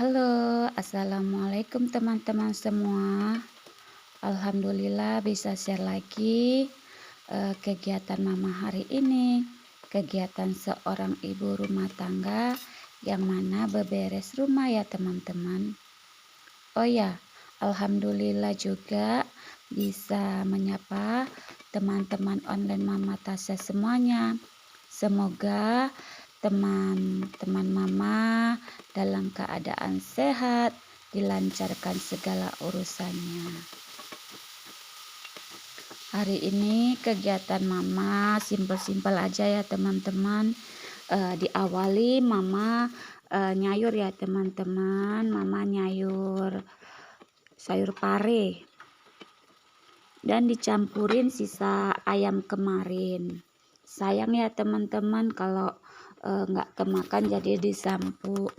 Halo, assalamualaikum teman-teman semua. Alhamdulillah bisa share lagi kegiatan mama hari ini. Kegiatan seorang ibu rumah tangga yang mana beberes rumah ya teman-teman. Oh ya, alhamdulillah juga bisa menyapa teman-teman online Mama Tasya semuanya. Semoga teman-teman mama dalam keadaan sehat, dilancarkan segala urusannya. Hari ini kegiatan mama simpel-simpel aja ya teman-teman. Diawali mama nyayur ya teman-teman. Mama nyayur sayur pare dan dicampurin sisa ayam kemarin. Sayang ya teman-teman kalau nggak kemakan, jadi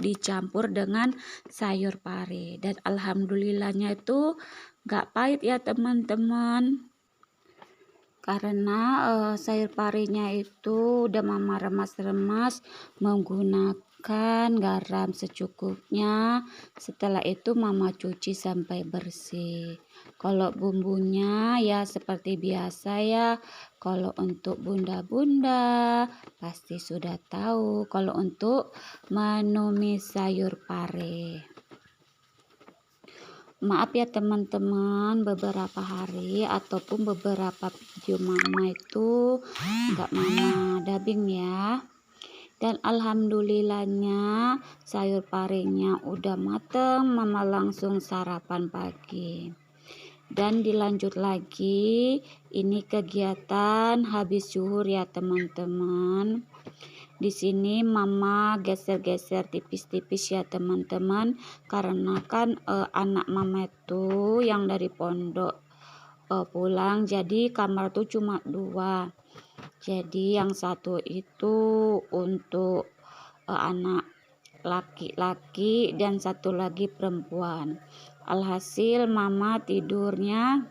dicampur dengan sayur pare, dan alhamdulillahnya itu nggak pahit ya teman-teman, karena sayur parenya itu udah mama remas-remas menggunakan garam secukupnya. Setelah itu mama cuci sampai bersih. Kalau bumbunya ya seperti biasa ya. Kalau untuk bunda-bunda pasti sudah tahu. Kalau untuk menumis sayur pare, maaf ya teman-teman, beberapa hari ataupun beberapa video mama itu nggak mama dubbing ya. Dan alhamdulillahnya sayur parenya udah mateng, mama langsung sarapan pagi. Dan dilanjut lagi, ini kegiatan habis zuhur ya teman-teman. Di sini mama geser-geser tipis-tipis ya teman-teman, karena kan anak mama itu yang dari pondok pulang, jadi kamar tuh cuma 2. Jadi yang satu itu untuk anak laki-laki dan satu lagi perempuan. Alhasil mama tidurnya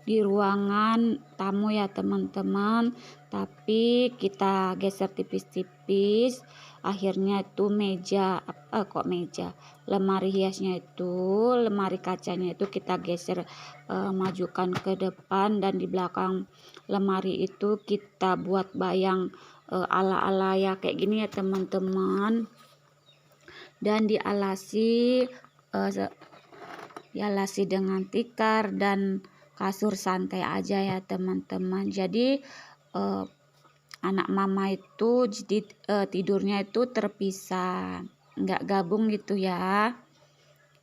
di ruangan tamu ya teman-teman, tapi kita geser tipis-tipis. Akhirnya itu lemari hiasnya itu, lemari kacanya itu kita geser majukan ke depan, dan di belakang lemari itu kita buat bayang ala-ala ya kayak gini ya teman-teman, dan dialasi dengan tikar dan kasur santai aja ya teman-teman. Jadi anak mama itu tidurnya itu terpisah, nggak gabung gitu ya.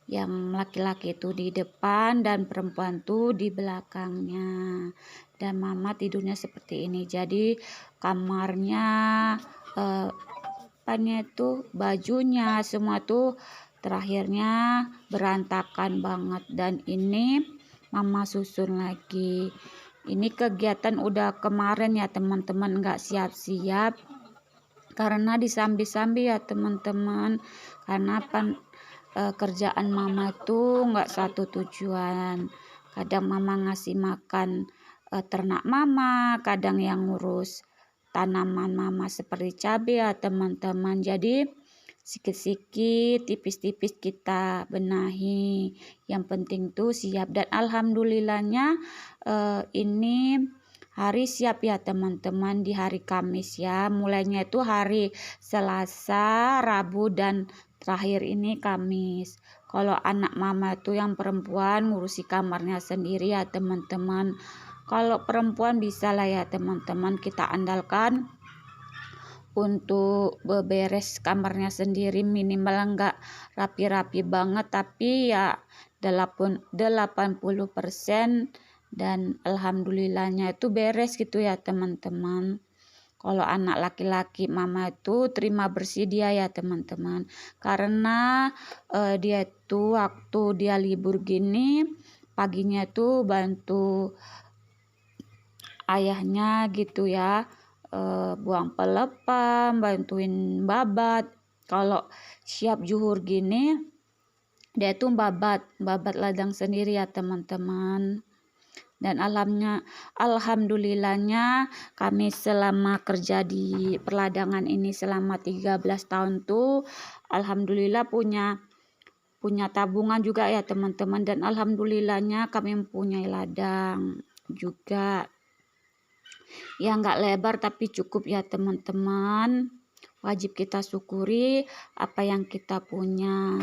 Yang laki-laki itu di depan dan perempuan tuh di belakangnya. Dan mama tidurnya seperti ini. Jadi kamarnya itu bajunya semua tuh terakhirnya berantakan banget, dan ini mama susun lagi. Ini kegiatan udah kemarin ya teman-teman, nggak siap-siap karena disambi-sambi ya teman-teman, karena kerjaan mama itu nggak satu tujuan. Kadang mama ngasih makan ternak mama, kadang yang ngurus tanaman mama seperti cabai ya teman-teman. Jadi sikit-sikit, tipis-tipis kita benahi. Yang penting tuh siap, dan alhamdulillahnya ini hari siap ya teman-teman. Di hari Kamis ya, mulainya itu hari Selasa, Rabu, dan terakhir ini Kamis. Kalau anak mama itu yang perempuan ngurusi kamarnya sendiri ya teman-teman. Kalau perempuan bisa lah ya teman-teman, kita andalkan untuk beberes kamarnya sendiri, minimal enggak rapi-rapi banget, tapi ya 80%, dan alhamdulillahnya itu beres gitu ya teman-teman. Kalau anak laki-laki mama itu terima bersih dia ya teman-teman, karena dia itu waktu dia libur gini paginya itu bantu ayahnya gitu ya, buang pelepam, bantuin babat. Kalau siap zuhur gini dia itu babat ladang sendiri ya teman-teman. Dan alhamdulillahnya kami selama kerja di perladangan ini selama 13 tahun tuh alhamdulillah punya tabungan juga ya teman-teman, dan alhamdulillahnya kami mempunyai ladang juga. Ya nggak lebar tapi cukup ya teman-teman. Wajib kita syukuri apa yang kita punya.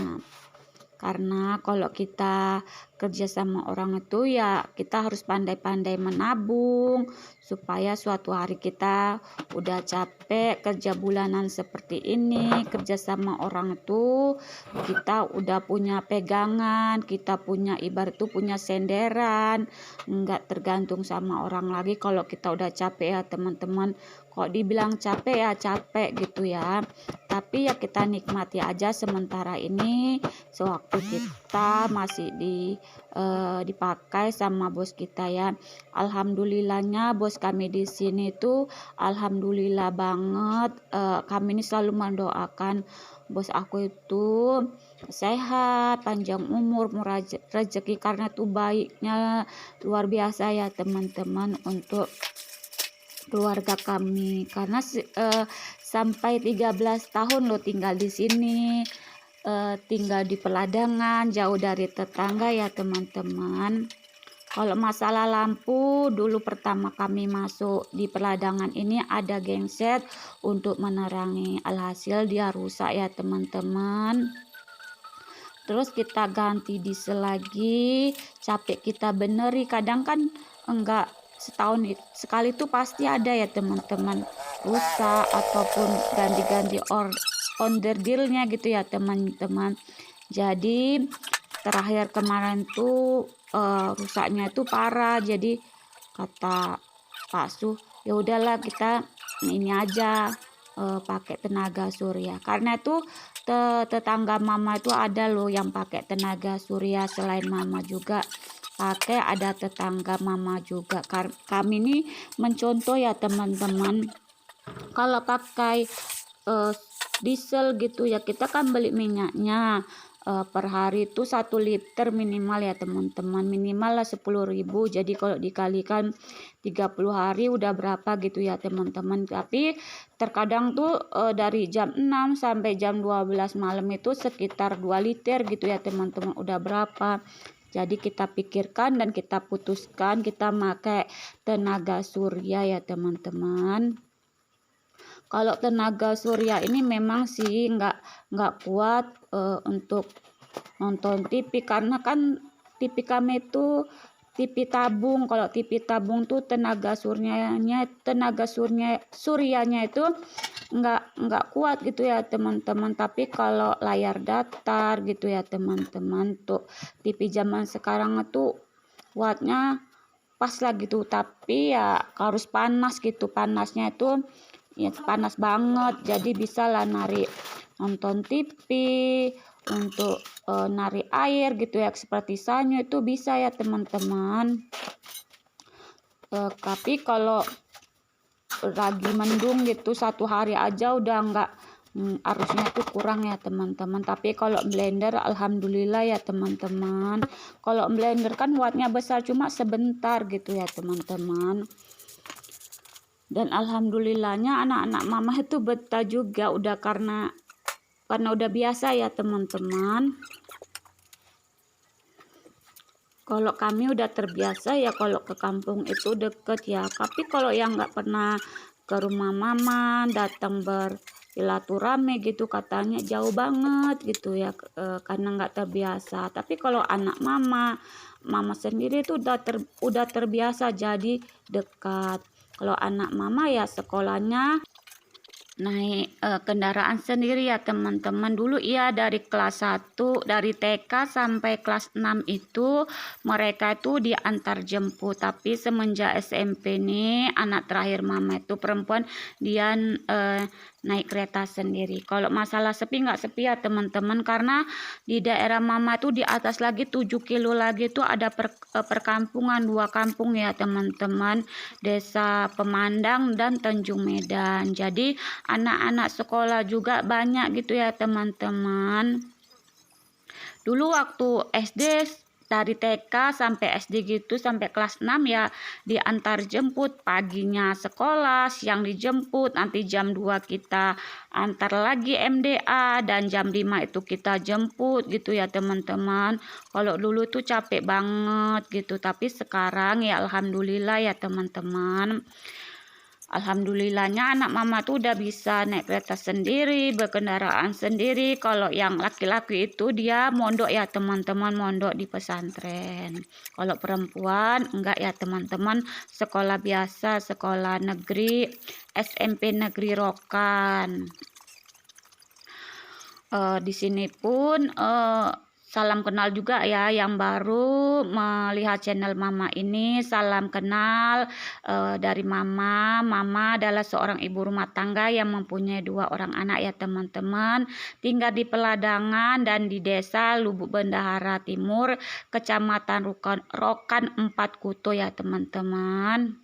Karena kalau kita kerja sama orang itu ya kita harus pandai-pandai menabung supaya suatu hari kita udah capek kerja bulanan seperti ini, kerja sama orang itu kita udah punya pegangan, kita punya ibarat itu punya senderan, nggak tergantung sama orang lagi. Kalau kita udah capek ya teman-teman, kok dibilang capek ya capek gitu ya, tapi ya kita nikmati aja sementara ini sewaktu kita masih dipakai sama bos kita ya. Alhamdulillahnya bos kami di sini tuh alhamdulillah banget. Kami ini selalu mendoakan bos aku itu sehat, panjang umur, murah rezeki, karena tuh baiknya luar biasa ya teman-teman untuk keluarga kami. Karena sampai 13 tahun lo tinggal di sini, tinggal di peladangan jauh dari tetangga ya teman-teman. Kalau masalah lampu, dulu pertama kami masuk di peladangan ini ada genset untuk menerangi, alhasil dia rusak ya teman-teman. Terus kita ganti diesel lagi, capek kita beneri, kadang kan enggak setahun sekali itu pasti ada ya teman-teman rusak ataupun ganti-ganti onderdilnya gitu ya teman-teman. Jadi terakhir kemarin tuh rusaknya itu parah, jadi kata Pak Su, ya udahlah kita ini aja pakai tenaga surya. Karena itu tetangga mama itu ada loh yang pakai tenaga surya, selain mama juga pakai, ada tetangga mama juga. Kami ini mencontoh ya teman-teman. Kalau pakai diesel gitu ya, kita kan beli minyaknya per hari itu 1 liter minimal ya teman-teman, minimal lah 10.000. Jadi kalau dikalikan 30 hari udah berapa gitu ya teman-teman. Tapi terkadang tuh dari jam 6 sampai jam 12 malam itu sekitar 2 liter gitu ya teman-teman, udah berapa. Jadi kita pikirkan dan kita putuskan kita pakai tenaga surya ya teman-teman. Kalau tenaga surya ini memang sih nggak kuat untuk nonton TV, karena kan TV kami itu TV tabung. Kalau TV tabung tuh tenaga suryanya itu nggak kuat gitu ya teman-teman. Tapi kalau layar datar gitu ya teman-teman, tuh TV zaman sekarang itu wattnya pas lah gitu, tapi ya harus panas gitu, panasnya itu ya panas banget, jadi bisa lah narik nonton TV, untuk narik air gitu ya seperti sanyo itu bisa ya teman-teman. Tapi kalau lagi mendung gitu 1 hari aja udah nggak, arusnya tuh kurang ya teman-teman. Tapi kalau blender alhamdulillah ya teman-teman. Kalau blender kan wattnya besar, cuma sebentar gitu ya teman-teman. Dan alhamdulillahnya anak-anak mama itu betah juga, udah karena udah biasa ya teman-teman. Kalau kami udah terbiasa ya, kalau ke kampung itu deket ya. Tapi kalau yang nggak pernah ke rumah mama, datang bersilaturahmi gitu, katanya jauh banget gitu ya, karena nggak terbiasa. Tapi kalau anak mama sendiri itu udah terbiasa, jadi dekat. Kalau anak mama ya sekolahnya naik kendaraan sendiri ya teman-teman. Dulu iya dari kelas 1, dari TK sampai kelas 6 itu mereka itu diantar jemput. Tapi semenjak SMP nih, anak terakhir mama itu perempuan, dia naik kereta sendiri. Kalau masalah sepi nggak sepi ya teman-teman, karena di daerah mama itu di atas lagi 7 kilo lagi itu ada perkampungan, 2 kampung ya teman-teman, Desa Pemandang dan Tanjung Medan. Jadi anak-anak sekolah juga banyak gitu ya teman-teman. Dulu waktu SD dari TK sampai SD gitu, sampai kelas 6 ya diantar jemput, paginya sekolah, siang dijemput, nanti jam 2 kita antar lagi MDA, dan jam 5 itu kita jemput gitu ya teman-teman. Kalau dulu tuh capek banget gitu, tapi sekarang ya alhamdulillah ya teman-teman. Alhamdulillahnya anak mama tuh udah bisa naik kereta sendiri, berkendaraan sendiri. Kalau yang laki-laki itu dia mondok ya teman-teman, mondok di pesantren. Kalau perempuan enggak ya teman-teman, sekolah biasa, sekolah negeri, SMP Negeri Rokan. Di sini pun salam kenal juga ya yang baru melihat channel Mama ini. Salam kenal dari Mama. Mama adalah seorang ibu rumah tangga yang mempunyai 2 orang anak ya teman-teman. Tinggal di Peladangan dan di desa Lubuk Bendahara Timur, Kecamatan Rokan 4 Kuto ya teman-teman.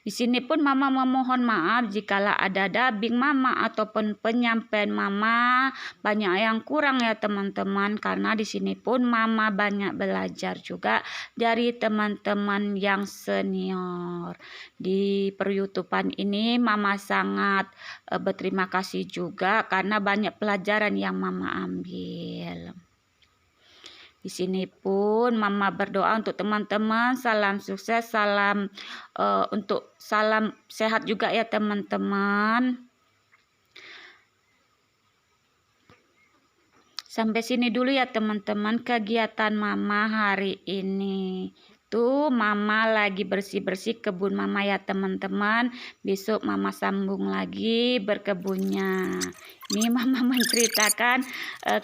Di sini pun Mama memohon maaf jikalau ada dubbing Mama ataupun penyampaian Mama banyak yang kurang ya teman-teman, karena di sini pun Mama banyak belajar juga dari teman-teman yang senior. Di per-YouTubean ini Mama sangat berterima kasih juga karena banyak pelajaran yang Mama ambil. Di sini pun Mama berdoa untuk teman-teman, salam sukses, salam salam sehat juga ya teman-teman. Sampai sini dulu ya teman-teman kegiatan Mama hari ini. Tuh Mama lagi bersih-bersih kebun Mama ya teman-teman. Besok Mama sambung lagi berkebunnya. Ini Mama menceritakan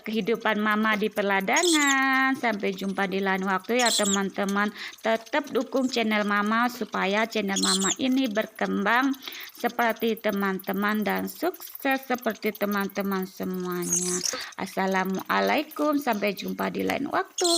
kehidupan Mama di Peladangan. Sampai jumpa di lain waktu ya teman-teman. Tetap dukung channel Mama supaya channel Mama ini berkembang seperti teman-teman dan sukses seperti teman-teman semuanya. Assalamualaikum, sampai jumpa di lain waktu.